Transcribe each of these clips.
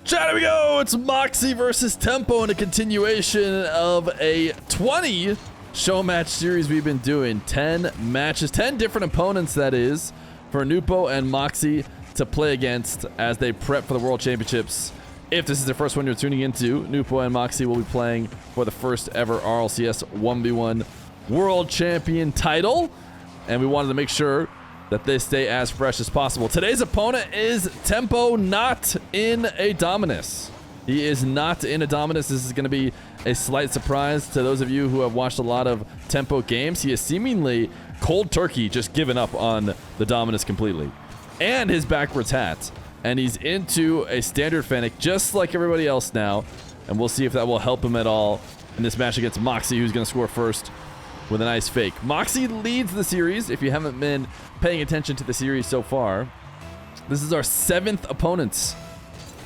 Chat, here we go. It's Mawkzy versus Tempoh in a continuation of a 20 show match series we've been doing. 10 matches, 10 different opponents, that is, for Nwpo and Mawkzy to play against as they prep for the World Championships. If this is the first one you're tuning into, Nwpo and Mawkzy will be playing for the first ever RLCS 1v1 World Champion title. And we wanted to make sure that they stay as fresh as possible. Today's opponent is Tempoh, not in a Dominus. He is not in a Dominus. This is going to be a slight surprise to those of you who have watched a lot of Tempoh games. He is seemingly cold turkey, just given up on the Dominus completely. And his backwards hat. And he's into a standard Fennec, just like everybody else now. And we'll see if that will help him at all in this match against Mawkzy, who's going to score first with a nice fake. Mawkzy leads the series. If you haven't been paying attention to the series so far, this is our 7th opponents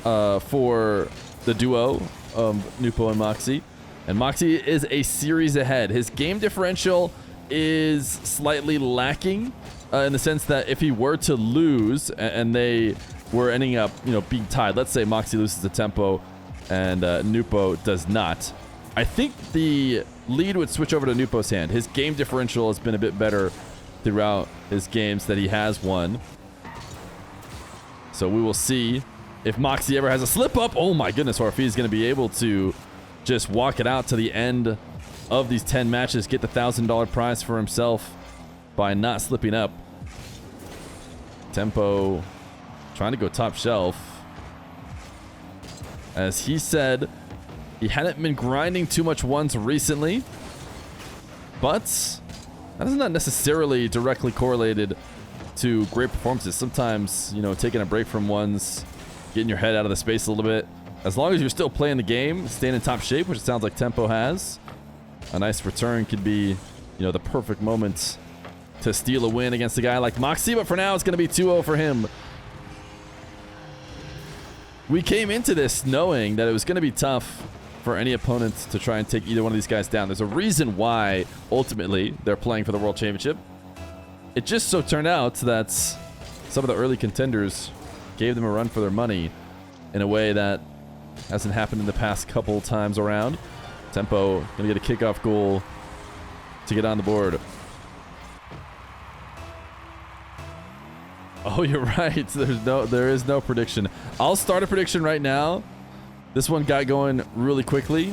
for the duo of Nwpo and Mawkzy. And Mawkzy is a series ahead. His game differential is slightly lacking in the sense that if he were to lose and they were ending up, being tied, let's say Mawkzy loses to Tempoh and Nwpo does not, I think the lead would switch over to Nwpo's hand. His game differential has been a bit better throughout his games that he has won. So we will see if Mawkzy ever has a slip up. Oh my goodness, or if he's going to be able to just walk it out to the end of these 10 matches, get the $1,000 prize for himself by not slipping up. Tempoh trying to go top shelf. As he said, he hadn't been grinding too much ones recently, but that is not necessarily directly correlated to great performances. Sometimes, taking a break from ones, getting your head out of the space a little bit, as long as you're still playing the game, staying in top shape, which it sounds like Tempoh has, a nice return could be, the perfect moment to steal a win against a guy like Mawkzy. But for now, it's going to be 2-0 for him. We came into this knowing that it was going to be tough for any opponent to try and take either one of these guys down. There's a reason why, ultimately, they're playing for the World Championship. It just so turned out that some of the early contenders gave them a run for their money in a way that hasn't happened in the past couple times around. Tempoh going to get a kickoff goal to get on the board. Oh, you're right. There is no prediction. I'll start a prediction right now. This one got going really quickly,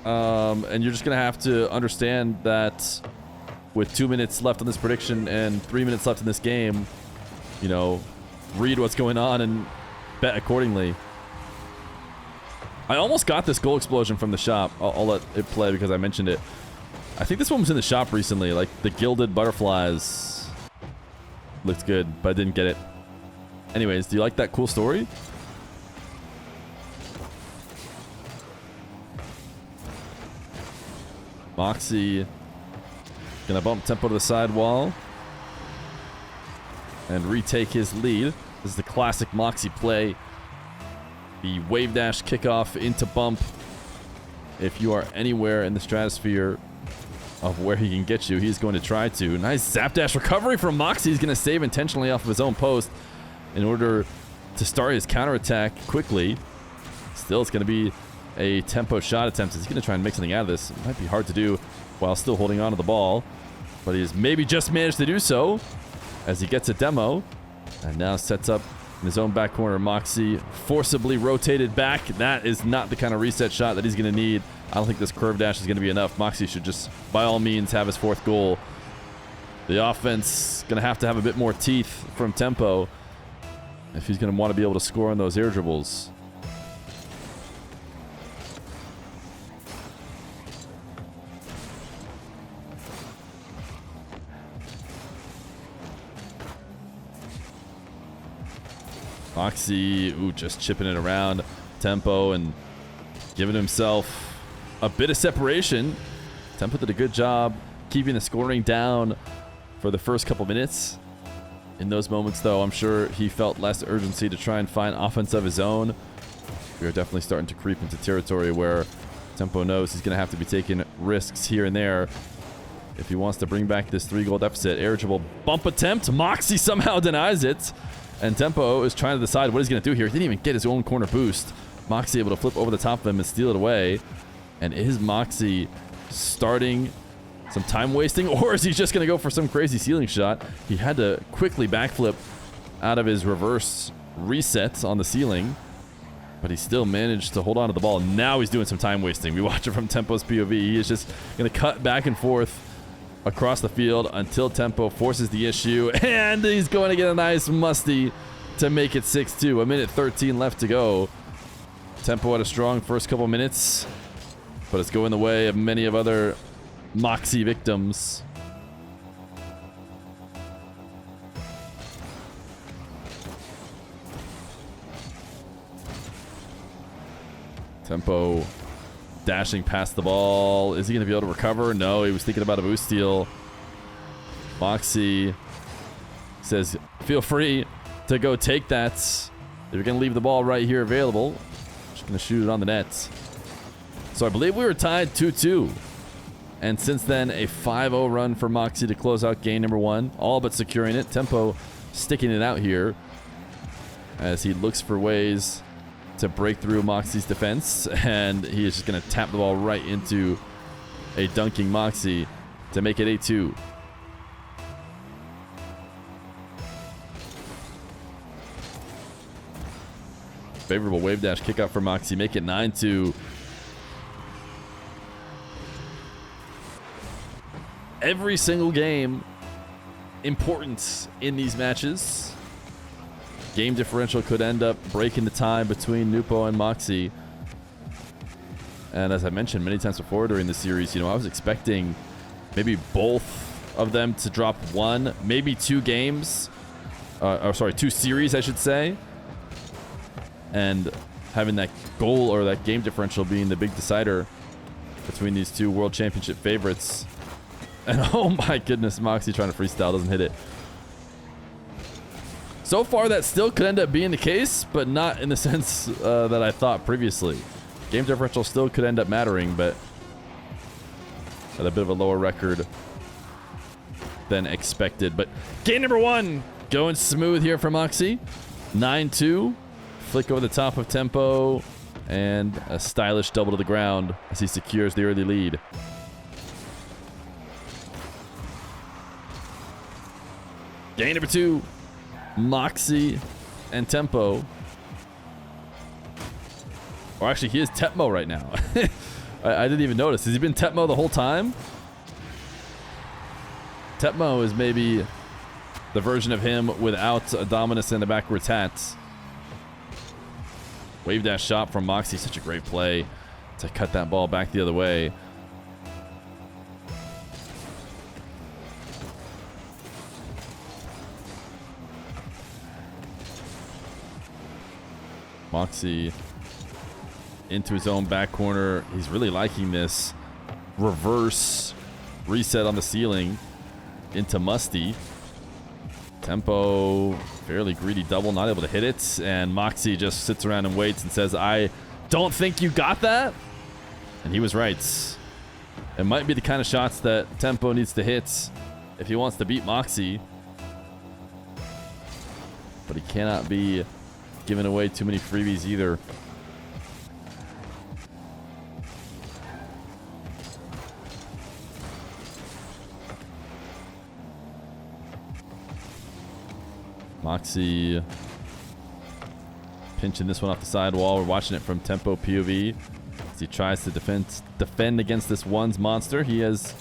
and you're just going to have to understand that with 2 minutes left on this prediction and 3 minutes left in this game, read what's going on and bet accordingly. I almost got this goal explosion from the shop. I'll let it play because I mentioned it. I think this one was in the shop recently, like the gilded butterflies. Looked good, but I didn't get it. Anyways, do you like that cool story? Mawkzy gonna bump Tempoh to the side wall and retake his lead. This is the classic Mawkzy play. The wave dash kickoff into bump. If you are anywhere in the stratosphere of where he can get you, he's going to try to. Nice zap dash recovery from Mawkzy. He's gonna save intentionally off of his own post in order to start his counterattack quickly. Still, it's gonna be a Tempoh shot attempt. He's going to try and make something out of this. It might be hard to do while still holding on to the ball, but he's maybe just managed to do so as he gets a demo and now sets up in his own back corner. Mawkzy forcibly rotated back. That is not the kind of reset shot that he's going to need. I don't think this curve dash is going to be enough. Mawkzy should just, by all means, have his 4th goal. The offense going to have a bit more teeth from Tempoh if he's going to want to be able to score on those air dribbles. Mawkzy, just chipping it around Tempoh and giving himself a bit of separation. Tempoh did a good job keeping the scoring down for the first couple minutes. In those moments, though, I'm sure he felt less urgency to try and find offense of his own. We are definitely starting to creep into territory where Tempoh knows he's going to have to be taking risks here and there if he wants to bring back this 3-goal deficit. Air dribble bump attempt. Mawkzy somehow denies it. And Tempoh is trying to decide what he's going to do here. He didn't even get his own corner boost. Mawkzy able to flip over the top of him and steal it away. And is Mawkzy starting some time wasting, or is he just going to go for some crazy ceiling shot? He had to quickly backflip out of his reverse reset on the ceiling, but he still managed to hold on to the ball. Now he's doing some time wasting. We watch it from Tempoh's POV. He is just going to cut back and forth across the field until Tempoh forces the issue, and he's going to get a nice musty to make it 6-2. A minute 13 left to go. Tempoh had a strong first couple minutes, but it's going the way of many of other Mawkzy victims. Tempoh dashing past the ball. Is he going to be able to recover? No, he was thinking about a boost steal. Mawkzy says, feel free to go take that. If you're going to leave the ball right here available, just going to shoot it on the net. So I believe we were tied 2-2. And since then, a 5-0 run for Mawkzy to close out game number 1, all but securing it. Tempoh sticking it out here as he looks for ways to break through Mawkzy's defense, and he is just going to tap the ball right into a dunking Mawkzy to make it 8-2. Favorable wave dash kickoff for Mawkzy, make it 9-2. Every single game important in these matches. Game differential could end up breaking the tie between Nwpo and Mawkzy. And as I mentioned many times before during the series, I was expecting maybe both of them to drop one, maybe 2 games. 2 series, I should say. And having that goal or that game differential being the big decider between these 2 world championship favorites. And oh my goodness, Mawkzy trying to freestyle, doesn't hit it. So far, that still could end up being the case, but not in the sense that I thought previously. Game differential still could end up mattering, but at a bit of a lower record than expected. But game number 1 going smooth here for Mawkzy. 9-2. Flick over the top of Tempoh, and a stylish double to the ground as he secures the early lead. Game number 2. Mawkzy and Tempoh. Or actually, he is Tempoh right now. I didn't even notice. Has he been Tempoh the whole time? Tempoh is maybe the version of him without a dominus and a backwards hat. Wave dash shot from Mawkzy. Such a great play to cut that ball back the other way. Mawkzy into his own back corner. He's really liking this reverse reset on the ceiling into Musty. Tempoh, fairly greedy double, not able to hit it. And Mawkzy just sits around and waits and says, I don't think you got that. And he was right. It might be the kind of shots that Tempoh needs to hit if he wants to beat Mawkzy. But he cannot be giving away too many freebies either. Mawkzy pinching this one off the sidewall. We're watching it from Tempoh POV as he tries to defend against this one's monster. He has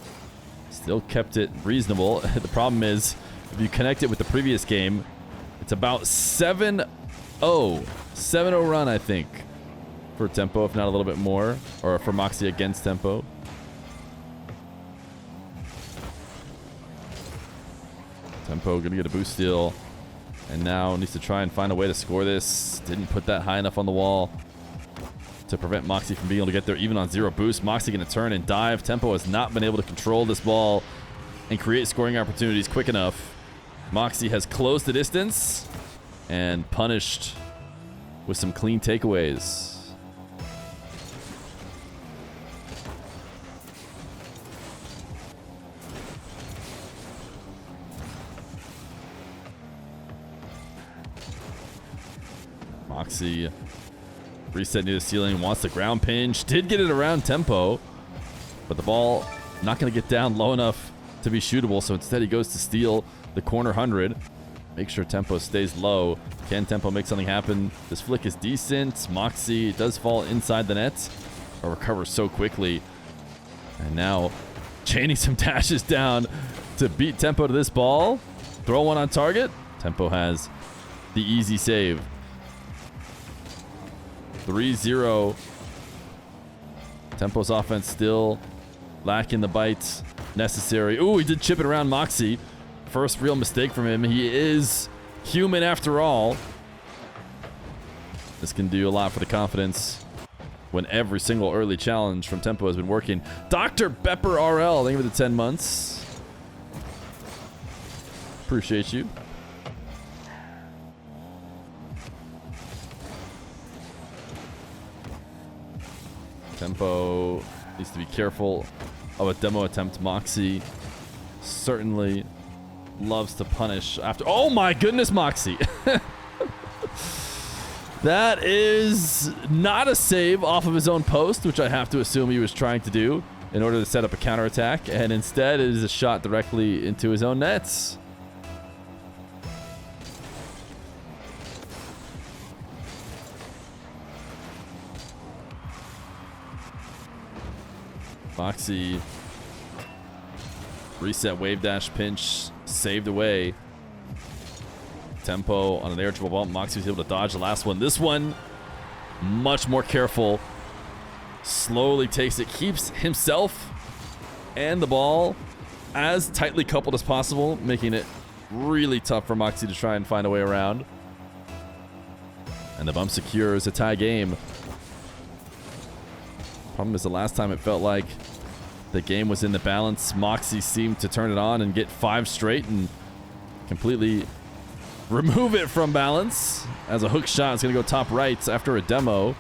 still kept it reasonable. The problem is, if you connect it with the previous game, it's about 7-0 run, I think, for Tempoh, if not a little bit more, or for Mawkzy against Tempoh. Tempoh gonna get a boost steal, and now needs to try and find a way to score this. Didn't put that high enough on the wall to prevent Mawkzy from being able to get there even on 0 boost. Mawkzy gonna turn and dive. Tempoh has not been able to control this ball and create scoring opportunities quick enough. Mawkzy has closed the distance and punished with some clean takeaways. Mawkzy reset near the ceiling, wants the ground pinch, did get it around Tempoh, but the ball not going to get down low enough to be shootable, so instead he goes to steal the corner 100. Make sure Tempoh stays low. Can Tempoh make something happen? This flick is decent. Mawkzy does fall inside the net, but recovers so quickly. And now chaining some dashes down to beat Tempoh to this ball. Throw one on target. Tempoh has the easy save. 3-0. Tempoh's offense still lacking the bites necessary. Ooh, he did chip it around Mawkzy. First real mistake from him. He is human after all. This can do a lot for the confidence when every single early challenge from Tempoh has been working. Dr. Pepper RL, thank you for the 10 months. Appreciate you. Tempoh needs to be careful of a demo attempt. Mawkzy certainly loves to punish after. Oh my goodness, Mawkzy. That is not a save off of his own post, which I have to assume he was trying to do in order to set up a counterattack, and instead it is a shot directly into his own nets. Mawkzy reset wave dash pinch saved away. Tempoh on an air triple bump. Mawkzy was able to dodge the last one. This one much more careful. Slowly takes it, keeps himself and the ball as tightly coupled as possible, making it really tough for Mawkzy to try and find a way around. And the bump secures a tie game. Problem is, the last time it felt like the game was in the balance, Mawkzy seemed to turn it on and get 5 straight and completely remove it from balance as a hook shot is going to go top right after a demo.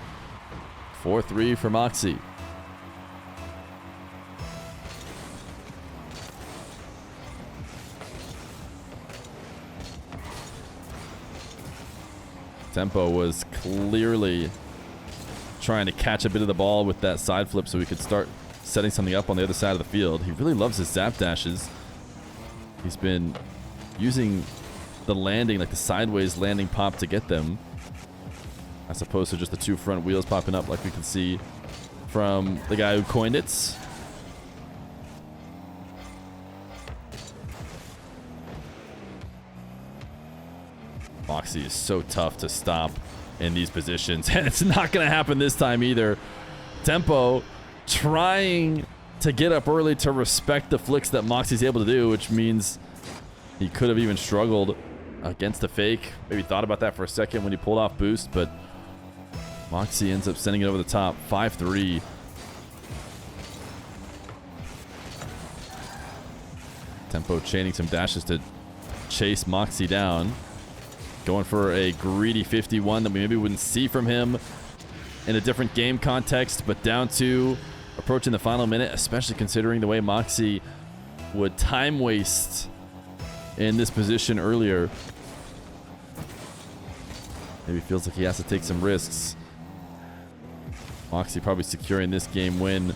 4-3 for Mawkzy. Tempoh was clearly trying to catch a bit of the ball with that side flip so he could start setting something up on the other side of the field. He really loves his zap dashes. He's been using the landing, like the sideways landing pop, to get them, as opposed to just the 2 front wheels popping up like we can see from the guy who coined it. Mawkzy is so tough to stop in these positions, and it's not going to happen this time either. Tempoh trying to get up early to respect the flicks that Mawkzy's able to do, which means he could have even struggled against a fake. Maybe thought about that for a second when he pulled off boost, but Mawkzy ends up sending it over the top. 5-3. Tempoh chaining some dashes to chase Mawkzy down. Going for a greedy 51 that we maybe wouldn't see from him in a different game context, but down to approaching the final minute, especially considering the way Mawkzy would time waste in this position earlier. Maybe feels like he has to take some risks. Mawkzy probably securing this game win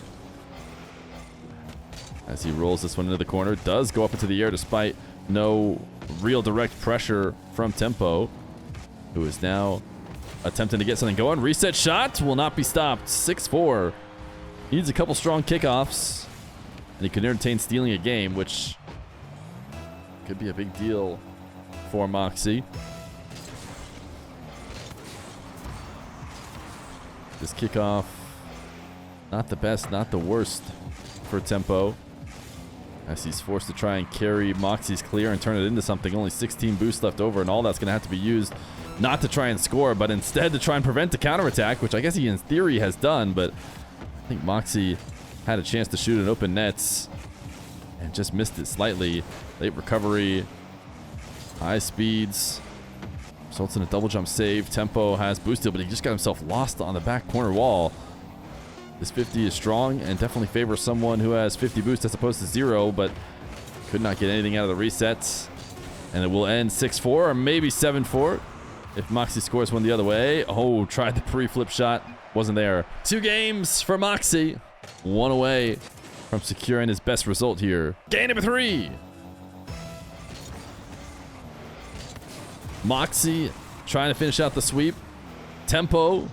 as he rolls this one into the corner. Does go up into the air despite no real direct pressure from Tempoh, who is now attempting to get something going. Reset shot will not be stopped. 6-4. Needs a couple strong kickoffs, and he can entertain stealing a game, which could be a big deal for Mawkzy. This kickoff, not the best, not the worst for Tempoh, as he's forced to try and carry Mawkzy's clear and turn it into something. Only 16 boosts left over, and all that's going to have to be used not to try and score, but instead to try and prevent the counterattack, which I guess he in theory has done, but I think Mawkzy had a chance to shoot an open nets and just missed it slightly. Late recovery, high speeds, results in a double jump save. Tempoh has boosted, but he just got himself lost on the back corner wall. This 50 is strong and definitely favors someone who has 50 boost as opposed to 0, but could not get anything out of the resets. And it will end 6-4 or maybe 7-4. if Mawkzy scores one the other way. Oh, tried the pre-flip shot. Wasn't there. 2 games for Mawkzy. 1 away from securing his best result here. Game number 3. Mawkzy trying to finish out the sweep. Tempoh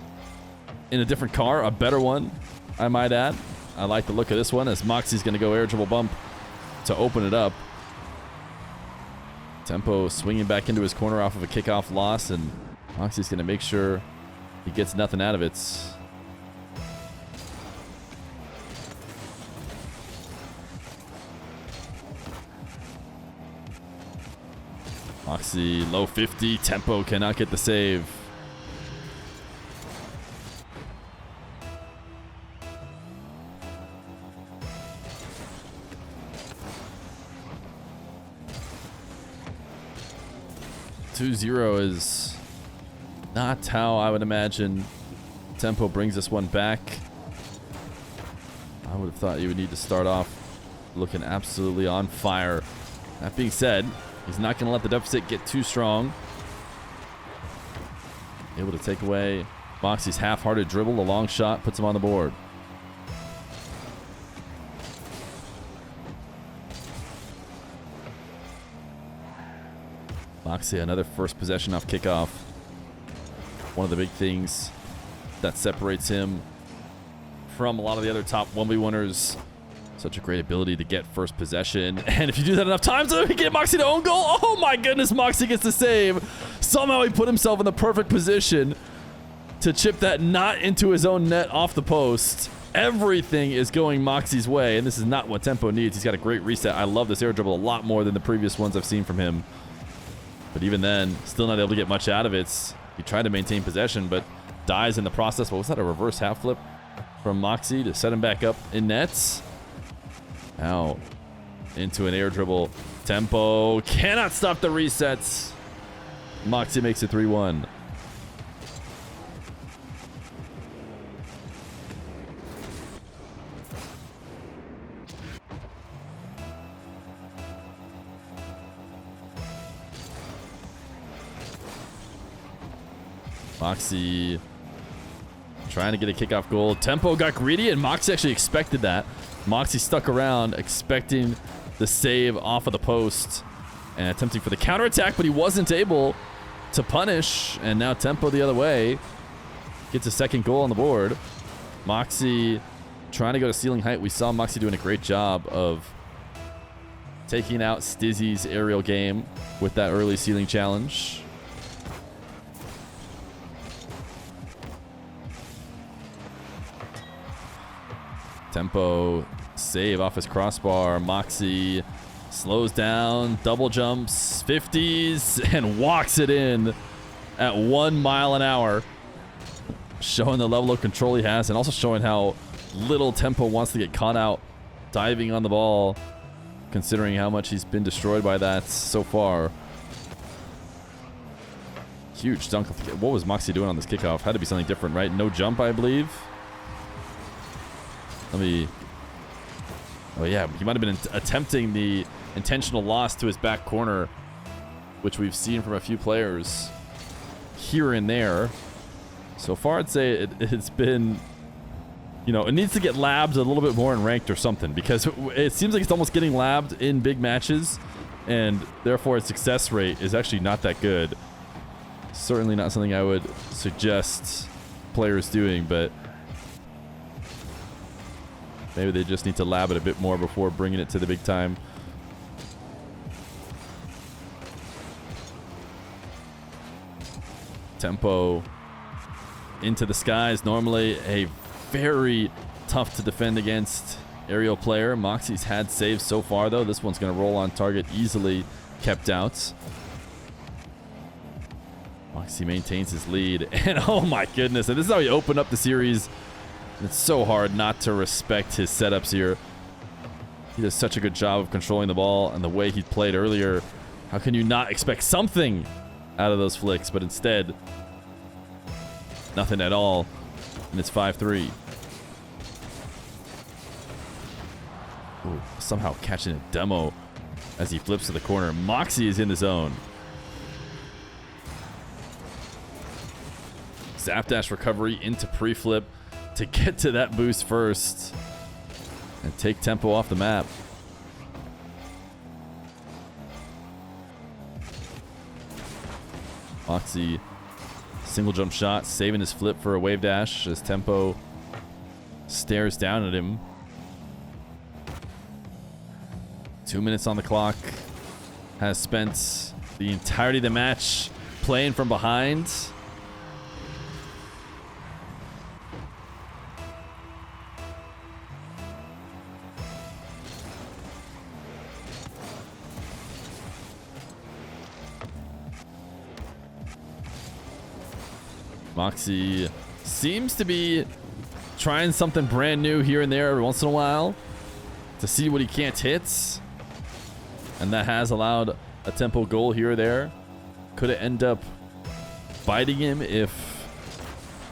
in a different car, a better one, I might add. I like the look of this one as Mawkzy's going to go air dribble bump to open it up. Tempoh swinging back into his corner off of a kickoff loss, and Mawkzy's going to make sure he gets nothing out of it. Mawkzy low 50. Tempoh cannot get the save. .20 is not how I would imagine Tempoh brings this one back. I would have thought you would need to start off looking absolutely on fire. That being said, he's not going to let the deficit get too strong. Able to take away Mawkzy's half-hearted dribble. A long shot puts him on the board. Mawkzy, another first possession off kickoff. One of the big things that separates him from a lot of the other top 1v winners. Such a great ability to get first possession. And if you do that enough times, you get Mawkzy to own goal. Oh my goodness, Mawkzy gets the save. Somehow he put himself in the perfect position to chip that not into his own net off the post. Everything is going Mawkzy's way, and this is not what Tempoh needs. He's got a great reset. I love this air dribble a lot more than the previous ones I've seen from him. But even then, still not able to get much out of it. He tried to maintain possession, but dies in the process. What was that, a reverse half flip from Mawkzy to set him back up in nets? Now into an air dribble. Tempoh cannot stop the resets. Mawkzy makes it 3-1. Mawkzy trying to get a kickoff goal. Tempoh got greedy, and Mawkzy actually expected that. Mawkzy stuck around, expecting the save off of the post and attempting for the counterattack, but he wasn't able to punish. And now Tempoh the other way gets a second goal on the board. Mawkzy trying to go to ceiling height. We saw Mawkzy doing a great job of taking out Stizzy's aerial game with that early ceiling challenge. Tempoh save off his crossbar. Mawkzy slows down, double jumps, 50s, and walks it in at 1 mile an hour. Showing the level of control he has, and also showing how little Tempoh wants to get caught out diving on the ball, considering how much he's been destroyed by that so far. Huge dunk. What was Mawkzy doing on this kickoff? Had to be something different, right? No jump, I believe. Oh yeah, he might have been attempting the intentional loss to his back corner, which we've seen from a few players here and there. So far, I'd say it's been, you know, it needs to get labbed a little bit more in ranked or something, because it seems like it's almost getting labbed in big matches, and therefore its success rate is actually not that good. Certainly not something I would suggest players doing, but maybe they just need to lab it a bit more before bringing it to the big time. Tempoh into the skies. Normally a very tough to defend against aerial player. Mawkzy's had saves so far, though. This one's going to roll on target, easily kept out. Mawkzy maintains his lead. And oh my goodness, and this is how he opened up the series. It's so hard not to respect his setups here. He does such a good job of controlling the ball, and the way he played earlier, how can you not expect something out of those flicks? But instead, nothing at all, and it's 5-3. Ooh, somehow catching a demo as he flips to the corner. Mawkzy is in the zone. Zap dash recovery into pre-flip to get to that boost first and take Tempoh off the map. Mawkzy, single jump shot, saving his flip for a wave dash as Tempoh stares down at him. 2 minutes on the clock. Has spent the entirety of the match playing from behind. Mawkzy seems to be trying something brand new here and there every once in a while to see what he can't hit. And that has allowed a Tempoh goal here or there. Could it end up biting him if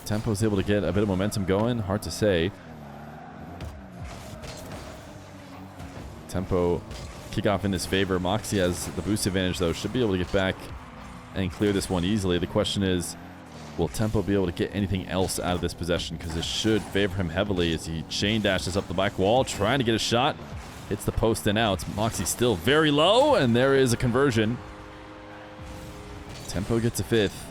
Tempoh's able to get a bit of momentum going? Hard to say. Tempoh kickoff in his favor. Mawkzy has the boost advantage though. Should be able to get back and clear this one easily. The question is, will Tempoh be able to get anything else out of this possession? Because this should favor him heavily as he chain dashes up the back wall, trying to get a shot. Hits the post and out. Mawkzy still very low, and there is a conversion. Tempoh gets a fifth.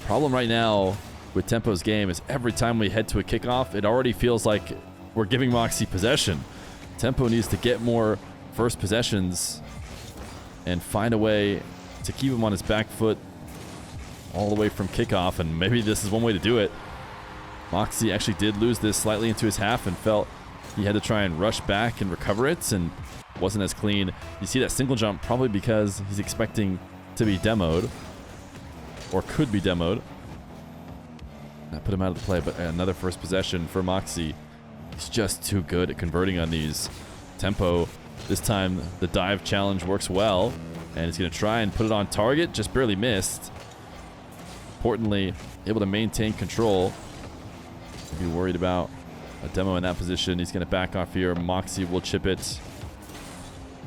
Problem right now with Tempoh's game is every time we head to a kickoff, it already feels like we're giving Mawkzy possession. Tempoh needs to get more first possessions and find a way to keep him on his back foot all the way from kickoff, and maybe this is one way to do it. Mawkzy actually did lose this slightly into his half and felt he had to try and rush back and recover it, and wasn't as clean. You see that single jump probably because he's expecting to be demoed, or could be demoed. That put him out of the play, but another first possession for Mawkzy. He's just too good at converting on these. Tempoh, this time the dive challenge works well, and he's going to try and put it on target, just barely missed. Importantly, able to maintain control. Be worried about a demo in that position. He's going to back off here. Mawkzy will chip it.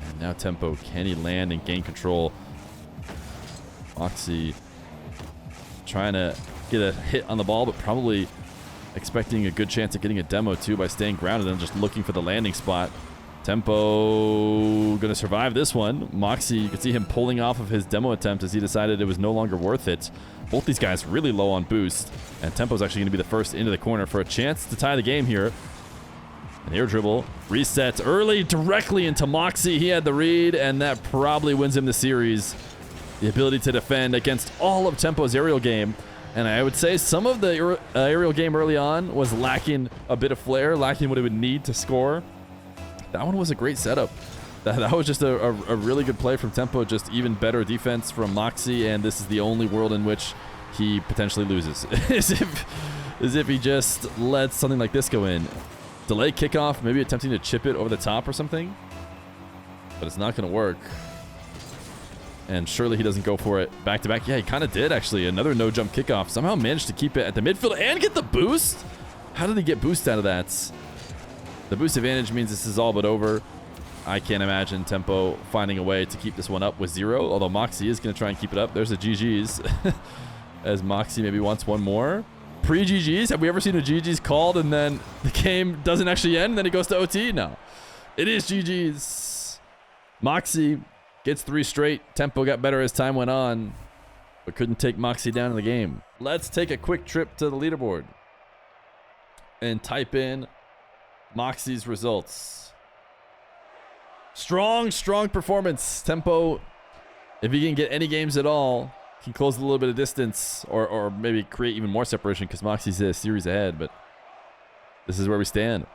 And now Tempoh. Can he land and gain control? Mawkzy trying to get a hit on the ball, but probably expecting a good chance at getting a demo too by staying grounded and just looking for the landing spot. Tempoh going to survive this one. Mawkzy, you can see him pulling off of his demo attempt as he decided it was no longer worth it. Both these guys really low on boost, and Tempoh's actually going to be the first into the corner for a chance to tie the game here. An air dribble, resets early directly into Mawkzy. He had the read, and that probably wins him the series. The ability to defend against all of Tempoh's aerial game. And I would say some of the aerial game early on was lacking a bit of flair, lacking what it would need to score. That one was a great setup. That was just a really good play from Tempoh, just even better defense from Mawkzy, and this is the only world in which he potentially loses. as if he just lets something like this go in. Delay kickoff, maybe attempting to chip it over the top or something, but it's not going to work. And surely he doesn't go for it back to back. Yeah, he kind of did actually. Another no jump kickoff. Somehow managed to keep it at the midfield and get the boost. How did he get boost out of that? The boost advantage means this is all but over. I can't imagine Tempoh finding a way to keep this one up with 0, although Mawkzy is going to try and keep it up. There's a GG's as Mawkzy maybe wants one more. Pre-GG's? Have we ever seen a GG's called and then the game doesn't actually end and then it goes to OT? No. It is GG's. Mawkzy gets 3 straight. Tempoh got better as time went on, but couldn't take Mawkzy down in the game. Let's take a quick trip to the leaderboard and type in Mawkzy's results. Strong performance. Tempoh, if he can get any games at all, can close a little bit of distance or maybe create even more separation because Mawkzy's a series ahead, but this is where we stand.